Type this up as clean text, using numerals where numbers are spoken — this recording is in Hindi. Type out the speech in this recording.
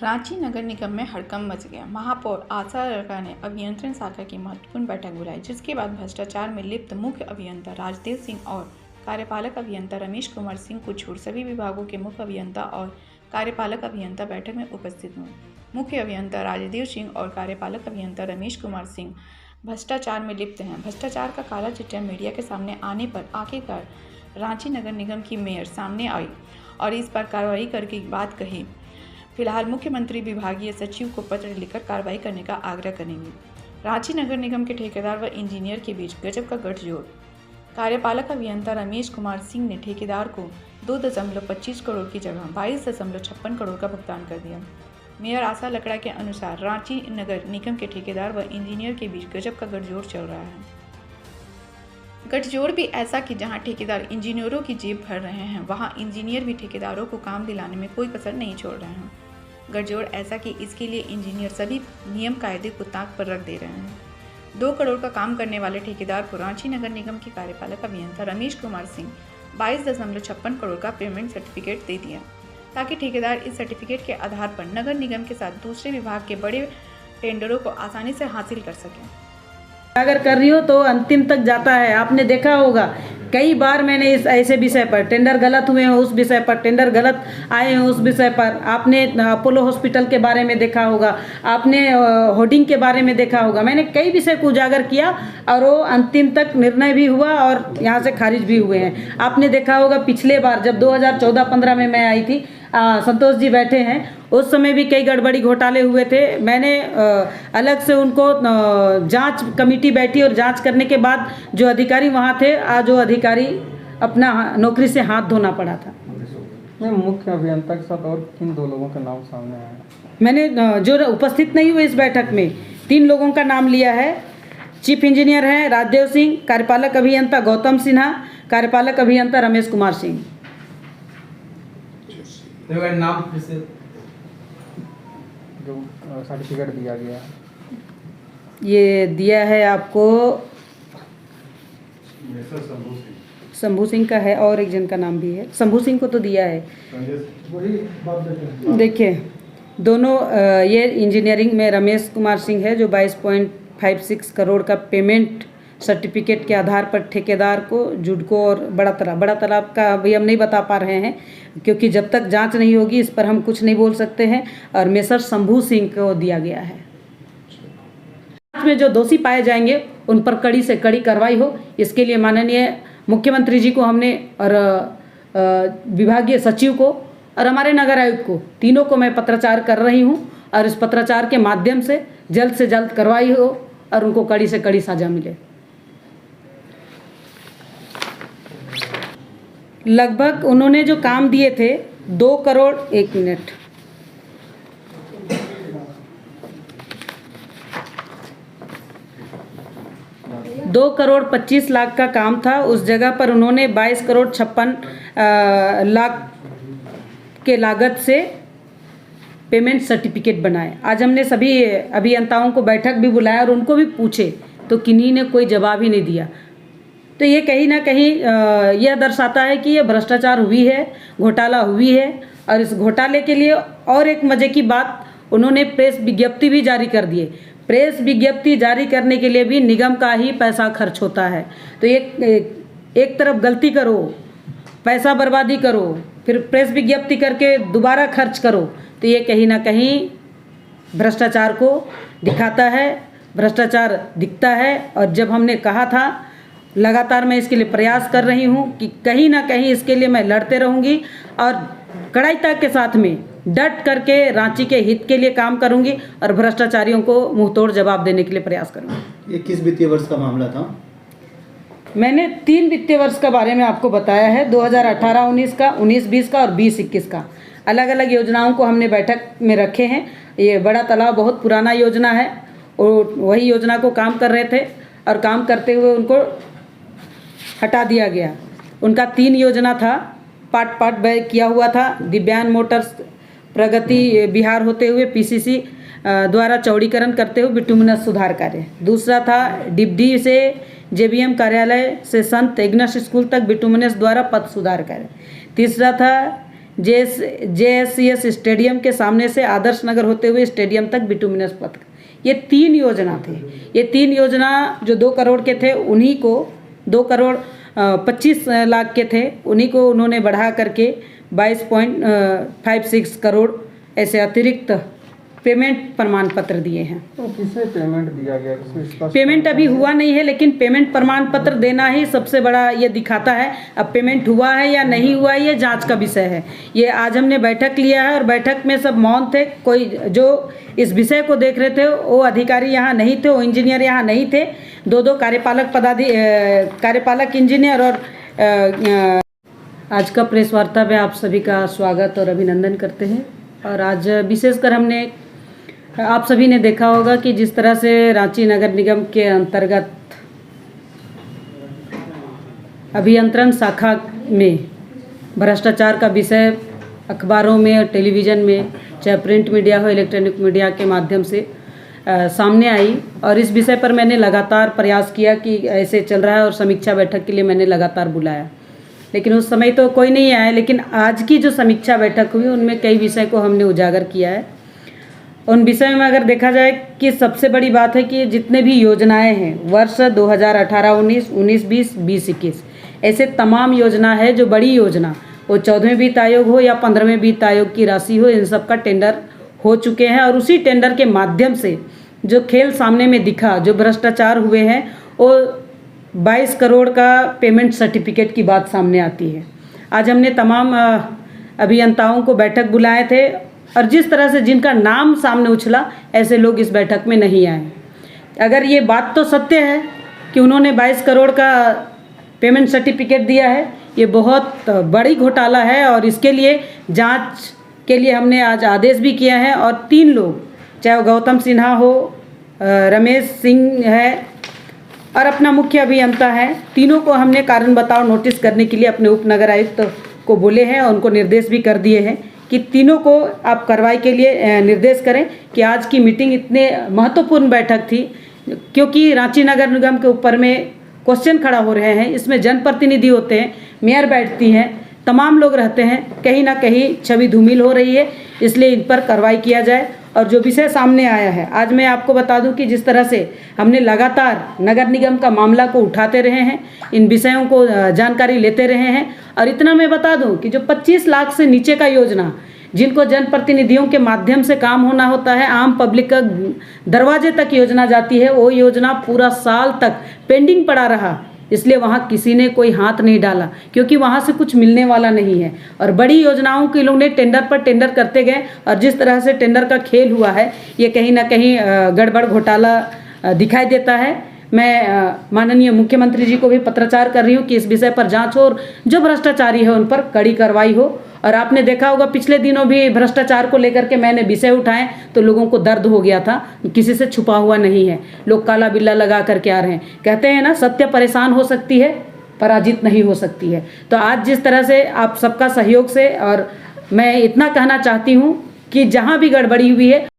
रांची नगर निगम में हड़कंप मच गया। महापौर आशा लड़का ने अभियंत्रण शाखा की महत्वपूर्ण बैठक बुलाई, जिसके बाद भ्रष्टाचार में लिप्त मुख्य अभियंता राजदेव सिंह और कार्यपालक अभियंता रमेश कुमार सिंह को छोड़ सभी विभागों के मुख्य अभियंता और कार्यपालक अभियंता बैठक में उपस्थित हुए। मुख्य अभियंता राजदेव सिंह और कार्यपालक अभियंता रमेश कुमार सिंह भ्रष्टाचार में लिप्त हैं। भ्रष्टाचार का काला चिट्ठा मीडिया के सामने आने पर आखिरकार रांची नगर निगम की मेयर सामने आई और इस पर कार्रवाई करके बात कही। फिलहाल मुख्यमंत्री विभागीय सचिव को पत्र लिखकर कार्रवाई करने का आग्रह करेंगे। रांची नगर निगम के ठेकेदार व इंजीनियर के बीच गजब का गठजोड़। कार्यपालक अभियंता रमेश कुमार सिंह ने ठेकेदार को 2.25 करोड़ की जगह 22.56 करोड़ का भुगतान कर दिया। मेयर आशा लकड़ा के अनुसार रांची नगर निगम के ठेकेदार व इंजीनियर के बीच गजब का गठजोड़ चल रहा है। गठजोड़ भी ऐसा कि जहां ठेकेदार इंजीनियरों की जेब भर रहे हैं, वहां इंजीनियर भी ठेकेदारों को काम दिलाने में कोई कसर नहीं छोड़ रहे हैं। गठजोड़ ऐसा कि इसके लिए इंजीनियर सभी नियम कायदे को ताक पर रख दे रहे हैं। 2 करोड़ का काम करने वाले ठेकेदार को रांची नगर निगम के कार्यपालक अभियंता रमेश कुमार सिंह 22.56 करोड़ का पेमेंट सर्टिफिकेट दे दिया, ताकि ठेकेदार इस सर्टिफिकेट के आधार पर नगर निगम के साथ दूसरे विभाग के बड़े टेंडरों को आसानी से हासिल कर सकें। अगर कर रही हो तो अंतिम तक जाता है। आपने देखा होगा कई बार मैंने इस ऐसे विषय पर टेंडर गलत हुए हैं, उस विषय पर टेंडर गलत आए हैं, उस विषय पर आपने अपोलो हॉस्पिटल के बारे में देखा होगा, आपने होर्डिंग के बारे में देखा होगा। मैंने कई विषय को उजागर किया और वो अंतिम तक निर्णय भी हुआ और यहाँ से खारिज भी हुए हैं। आपने देखा होगा पिछले बार जब 2014-15 में मैं आई थी, संतोष जी बैठे हैं, उस समय भी कई गड़बड़ी घोटाले हुए थे। मैंने अलग से उनको जांच कमेटी बैठी और जांच करने के बाद जो अधिकारी वहाँ थे, आज वो अधिकारी अपना नौकरी से हाथ धोना पड़ा था। मैं मुख्य अभियंता के साथ और किन 2 लोगों का नाम सामने आया? मैंने जो उपस्थित नहीं हुए इस बैठक में 3 लोगों का नाम लिया है। चीफ इंजीनियर हैं राजदेव सिंह, कार्यपालक अभियंता गौतम सिन्हा, कार्यपालक अभियंता रमेश कुमार सिंह। नाम से जो सर्टिफिकेट दिया गया है, ये दिया है आपको शंभू सिंह का है और एक जन का नाम भी है। शंभू सिंह को तो दिया है। देखिए दोनों ये इंजीनियरिंग में रमेश कुमार सिंह है जो 22.56 करोड़ का पेमेंट सर्टिफिकेट के आधार पर ठेकेदार को, जुडको और बड़ा तालाब का अभी हम नहीं बता पा रहे हैं क्योंकि जब तक जांच नहीं होगी इस पर हम कुछ नहीं बोल सकते हैं। और मेसर शंभू सिंह को दिया गया है। जांच में जो दोषी पाए जाएंगे उन पर कड़ी से कड़ी कार्रवाई हो, इसके लिए माननीय मुख्यमंत्री जी को हमने और विभागीय सचिव को और हमारे नगर आयुक्त को, तीनों को मैं पत्राचार कर रही हूँ और इस पत्राचार के माध्यम से जल्द कार्रवाई हो और उनको कड़ी से कड़ी सजा मिले। लगभग उन्होंने जो काम दिए थे 2 करोड़ 1 मिनट 2 करोड़ 25 लाख का काम था। उस जगह पर उन्होंने 22 करोड़ 56 लाख के लागत से पेमेंट सर्टिफिकेट बनाए। आज हमने सभी अभियंताओं को बैठक भी बुलाया और उनको भी पूछे तो किन्हीं ने कोई जवाब ही नहीं दिया। तो ये कहीं ना कहीं यह दर्शाता है कि ये भ्रष्टाचार हुई है, घोटाला हुई है। और इस घोटाले के लिए और एक मजे की बात, उन्होंने प्रेस विज्ञप्ति भी जारी कर दिए। प्रेस विज्ञप्ति जारी करने के लिए भी निगम का ही पैसा खर्च होता है। तो एक तरफ गलती करो, पैसा बर्बादी करो, फिर प्रेस विज्ञप्ति करके दोबारा खर्च करो, तो ये कहीं ना कहीं भ्रष्टाचार को दिखाता है, भ्रष्टाचार दिखता है। और जब हमने कहा था, लगातार मैं इसके लिए प्रयास कर रही हूँ कि कहीं ना कहीं इसके लिए मैं लड़ते रहूँगी और कड़ाईता के साथ में डट करके रांची के हित के लिए काम करूँगी और भ्रष्टाचारियों को मुंहतोड़ जवाब देने के लिए प्रयास करूँगी। ये किस वित्तीय वर्ष का मामला था? मैंने 3 वित्तीय वर्ष के बारे में आपको बताया है, 2018-19 का, 19-20 का और 20-21 का। अलग अलग योजनाओं को हमने बैठक में रखे हैं। ये बड़ा तालाब बहुत पुराना योजना है और वही योजना को काम कर रहे थे और काम करते हुए उनको हटा दिया गया। उनका 3 योजना था, पार्ट व्यय किया हुआ था। दिव्यांग मोटर्स प्रगति बिहार होते हुए पीसीसी द्वारा चौड़ीकरण करते हुए बिटुमिनस सुधार कार्य। दूसरा था डिब्डी से जेबीएम कार्यालय से संत इग्नस स्कूल तक बिटुमिनस द्वारा पथ सुधार कार्य। तीसरा था JSCS स्टेडियम के सामने से आदर्श नगर होते हुए स्टेडियम तक बिटुमिनस पथ। ये 3 योजना थे। ये 3 योजना जो 2 करोड़ के थे, उन्हीं को 2 करोड़ 25 लाख के थे, उन्हीं को उन्होंने बढ़ा करके 22.56 करोड़ ऐसे अतिरिक्त पेमेंट प्रमाण पत्र दिए हैं। तो किसे पेमेंट दिया गया, इसमें स्पष्ट पेमेंट अभी हुआ नहीं है, लेकिन पेमेंट प्रमाण पत्र देना ही सबसे बड़ा ये दिखाता है। अब पेमेंट हुआ है या नहीं हुआ है ये जांच का विषय है। ये आज हमने बैठक लिया है और बैठक में सब मौन थे। कोई जो इस विषय को देख रहे थे वो अधिकारी यहाँ नहीं थे, वो इंजीनियर यहाँ नहीं थे। 2 कार्यपालक इंजीनियर और आज का प्रेस वार्ता में आप सभी का स्वागत और अभिनंदन करते हैं। और आज विशेषकर हमने आप सभी ने देखा होगा कि जिस तरह से रांची नगर निगम के अंतर्गत अभियंत्रण शाखा में भ्रष्टाचार का विषय अखबारों में और टेलीविज़न में, चाहे प्रिंट मीडिया हो, इलेक्ट्रॉनिक मीडिया के माध्यम से सामने आई। और इस विषय पर मैंने लगातार प्रयास किया कि ऐसे चल रहा है, और समीक्षा बैठक के लिए मैंने लगातार बुलाया, लेकिन उस समय तो कोई नहीं आया। लेकिन आज की जो समीक्षा बैठक हुई उनमें कई विषय को हमने उजागर किया है। उन विषय में अगर देखा जाए कि सबसे बड़ी बात है कि जितने भी योजनाएं हैं वर्ष 2018-19, 19-20, 20-21, ऐसे तमाम योजना है जो बड़ी योजना, वो 14वें वित्त आयोग हो या 15वें वित्त आयोग की राशि हो, इन सब का टेंडर हो चुके हैं। और उसी टेंडर के माध्यम से जो खेल सामने में दिखा, जो भ्रष्टाचार हुए हैं, वो 22 करोड़ का पेमेंट सर्टिफिकेट की बात सामने आती है। आज हमने तमाम अभियंताओं को बैठक बुलाए थे, और जिस तरह से जिनका नाम सामने उछला, ऐसे लोग इस बैठक में नहीं आए। अगर ये बात तो सत्य है कि उन्होंने 22 करोड़ का पेमेंट सर्टिफिकेट दिया है, ये बहुत बड़ी घोटाला है। और इसके लिए जांच के लिए हमने आज आदेश भी किया है। और 3 लोग, चाहे वो गौतम सिन्हा हो, रमेश सिंह है और अपना मुख्य अभियंता है, तीनों को हमने कारण बताओ नोटिस करने के लिए अपने उपनगर आयुक्त को बोले हैं, और उनको निर्देश भी कर दिए हैं कि तीनों को आप कार्रवाई के लिए निर्देश करें। कि आज की मीटिंग इतने महत्वपूर्ण बैठक थी, क्योंकि रांची नगर निगम के ऊपर में क्वेश्चन खड़ा हो रहे हैं। इसमें जनप्रतिनिधि होते हैं, मेयर बैठती हैं, तमाम लोग रहते हैं, कहीं ना कहीं छवि धूमिल हो रही है, इसलिए इन पर कार्रवाई किया जाए। और जो विषय सामने आया है, आज मैं आपको बता दूं कि जिस तरह से हमने लगातार नगर निगम का मामला को उठाते रहे हैं, इन विषयों को जानकारी लेते रहे हैं। और इतना मैं बता दूं कि जो 25 लाख से नीचे का योजना, जिनको जनप्रतिनिधियों के माध्यम से काम होना होता है, आम पब्लिक का दरवाजे तक योजना जाती है, वो योजना पूरा साल तक पेंडिंग पड़ा रहा। इसलिए वहाँ किसी ने कोई हाथ नहीं डाला, क्योंकि वहाँ से कुछ मिलने वाला नहीं है। और बड़ी योजनाओं के लोग ने टेंडर पर टेंडर करते गए, और जिस तरह से टेंडर का खेल हुआ है, ये कहीं ना कहीं गड़बड़ घोटाला दिखाई देता है। मैं माननीय मुख्यमंत्री जी को भी पत्राचार कर रही हूँ कि इस विषय पर जांच हो, और जो भ्रष्टाचारी है उन पर कड़ी कार्रवाई हो। और आपने देखा होगा पिछले दिनों भी भ्रष्टाचार को लेकर के मैंने विषय उठाए, तो लोगों को दर्द हो गया था। किसी से छुपा हुआ नहीं है, लोग काला बिल्ला लगा करके आ रहे हैं। कहते हैं ना, सत्य परेशान हो सकती है, पराजित नहीं हो सकती है। तो आज जिस तरह से आप सबका सहयोग से, और मैं इतना कहना चाहती हूँ कि जहाँ भी गड़बड़ी हुई है